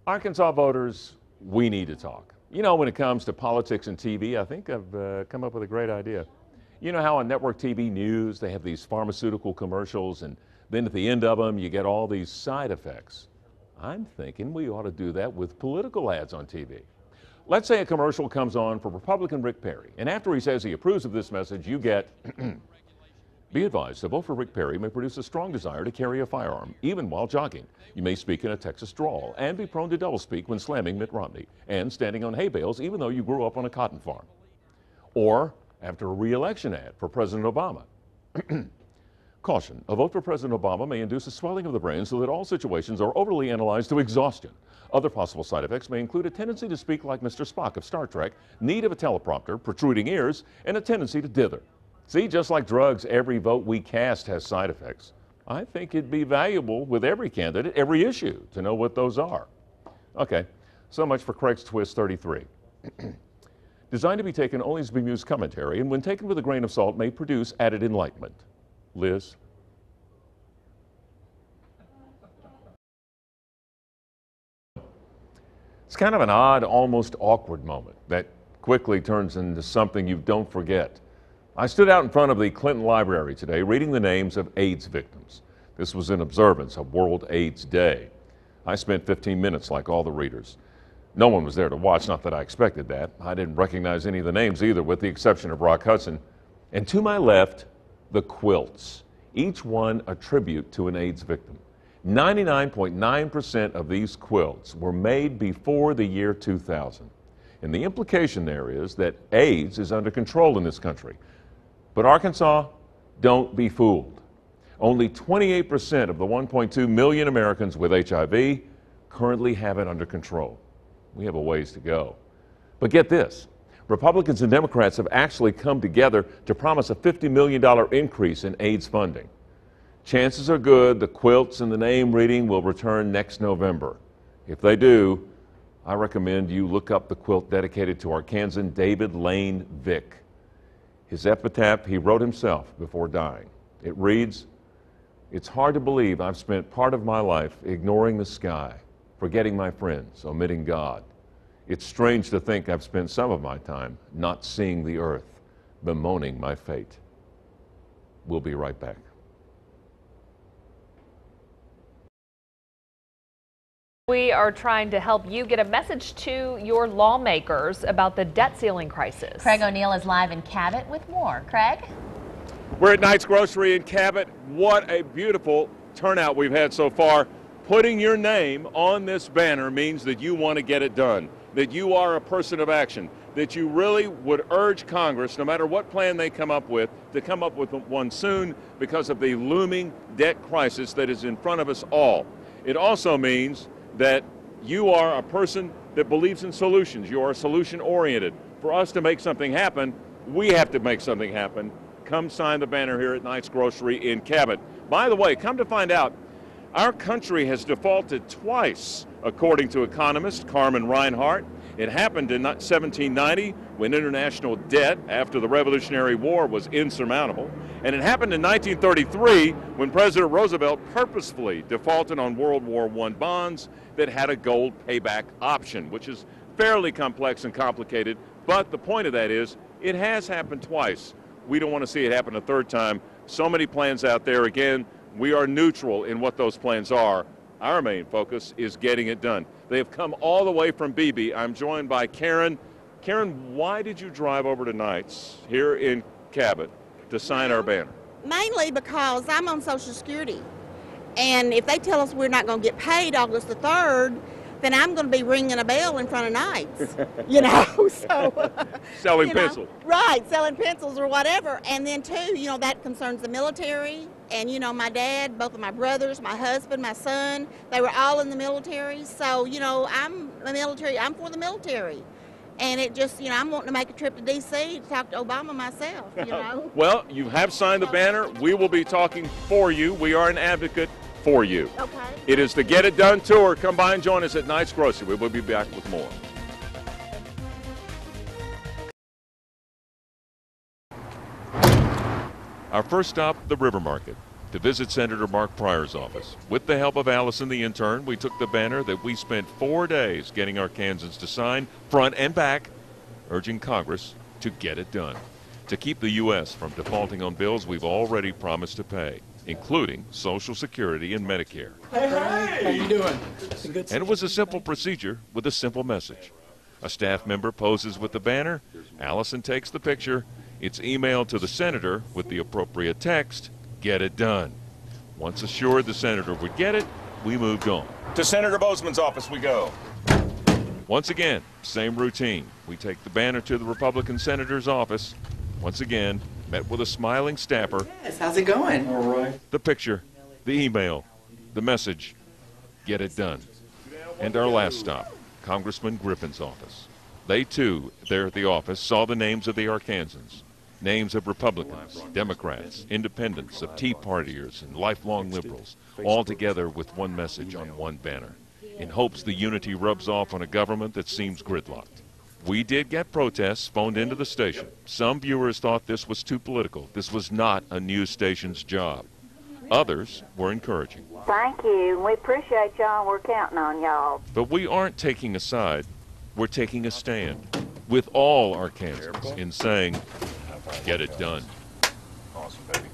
Arkansas voters, we need to talk. You know, when it comes to politics and TV, I think I've come up with a great idea. You know how on network TV news, they have these pharmaceutical commercials, and then at the end of them, you get all these side effects. I'm thinking we ought to do that with political ads on TV. Let's say a commercial comes on for Republican Rick Perry, and after he says he approves of this message, you get, be advised, a vote for Rick Perry may produce a strong desire to carry a firearm, even while jogging. You may speak in a Texas drawl and be prone to doublespeak when slamming Mitt Romney and standing on hay bales, even though you grew up on a cotton farm. Or after a re-election ad for President Obama. Caution, a vote for President Obama may induce a swelling of the brain so that all situations are overly analyzed to exhaustion. Other possible side effects may include a tendency to speak like Mr. Spock of Star Trek, need of a teleprompter, protruding ears, and a tendency to dither. See, just like drugs, every vote we cast has side effects. I think it'd be valuable with every candidate, every issue, to know what those are. Okay, so much for Craig's Twist 33. Designed to be taken only as bemused commentary, and when taken with a grain of salt, may produce added enlightenment. Liz? It's kind of an odd, almost awkward moment that quickly turns into something you don't forget. I stood out in front of the Clinton Library today reading the names of AIDS victims. This was in observance of World AIDS Day. I spent 15 minutes like all the readers. No one was there to watch, not that I expected that. I didn't recognize any of the names either, with the exception of Rock Hudson. And to my left, the quilts, each one a tribute to an AIDS victim. 99.9% of these quilts were made before the year 2000. And the implication there is that AIDS is under control in this country. But Arkansas, don't be fooled. Only 28% of the 1.2 million Americans with HIV currently have it under control. We have a ways to go. But get this, Republicans and Democrats have actually come together to promise a $50 million increase in AIDS funding. Chances are good the quilts and the name reading will return next November. If they do, I recommend you look up the quilt dedicated to Arkansan David Lane Vick. His epitaph he wrote himself before dying. It reads, "It's hard to believe I've spent part of my life ignoring the sky, forgetting my friends, omitting God. It's strange to think I've spent some of my time not seeing the earth, bemoaning my fate." We'll be right back. We are trying to help you get a message to your lawmakers about the debt ceiling crisis. Craig O'Neill is live in Cabot with more. Craig? We're at Knight's Grocery in Cabot. What a beautiful turnout we've had so far. Putting your name on this banner means that you want to get it done, that you are a person of action, that you really would urge Congress, no matter what plan they come up with, to come up with one soon because of the looming debt crisis that is in front of us all. It also means that you are a person that believes in solutions. You are solution-oriented. For us to make something happen, we have to make something happen. Come sign the banner here at Knight's Grocery in Cabot. By the way, come to find out, our country has defaulted twice, according to economist Carmen Reinhart. It happened in 1790 when international debt after the Revolutionary War was insurmountable. And it happened in 1933 when President Roosevelt purposefully defaulted on World War I bonds that had a gold payback option, which is fairly complex and complicated. But the point of that is it has happened twice. We don't want to see it happen a third time. So many plans out there. Again, we are neutral in what those plans are. Our main focus is getting it done. They have come all the way from Beebe. I'm joined by Karen. Karen, why did you drive over to Knight's here in Cabot to sign our banner? Mainly because I'm on Social Security. And if they tell us we're not going to get paid August the 3rd, then I'm going to be ringing a bell in front of Knight's, you know, so. Selling pencils. Right, selling pencils or whatever. And then too, you know, that concerns the military. And, you know, my dad, both of my brothers, my husband, my son, they were all in the military. So, you know, I'm for the military. And it just, you know, I'm wanting to make a trip to D.C. to talk to Obama myself, you know. Well, you have signed the banner. We will be talking for you. We are an advocate for you. Okay. It is the Get It Done Tour. Come by and join us at Knight's Grocery. We will be back with more. Our first stop, the River Market. to visit Senator Mark Pryor's office. With the help of Allison, the intern, we took the banner that we spent 4 days getting Arkansans to sign, front and back, urging Congress to get it done, to keep the U.S. from defaulting on bills we've already promised to pay, including Social Security and Medicare. Hey, how you doing? And it was a simple procedure with a simple message. A staff member poses with the banner, Allison takes the picture, it's emailed to the senator with the appropriate text, get it done. Once assured the senator would get it, we moved on. To Senator Bozeman's office we go. Once again, same routine. We take the banner to the Republican senator's office. Once again, met with a smiling staffer. Yes, how's it going? All right. The picture, the email, the message, get it done. And our last stop, Congressman Griffin's office. They too, there at the office, saw the names of the Arkansans. Names of Republicans, Democrats, independents, of Tea Partiers, and lifelong liberals, all together with one message on one banner, in hopes the unity rubs off on a government that seems gridlocked. We did get protests phoned into the station. Some viewers thought this was too political. This was not a news station's job. Others were encouraging. Thank you. We appreciate y'all. We're counting on y'all. But we aren't taking a side. We're taking a stand with all Arkansans in saying, get it done. Awesome, baby.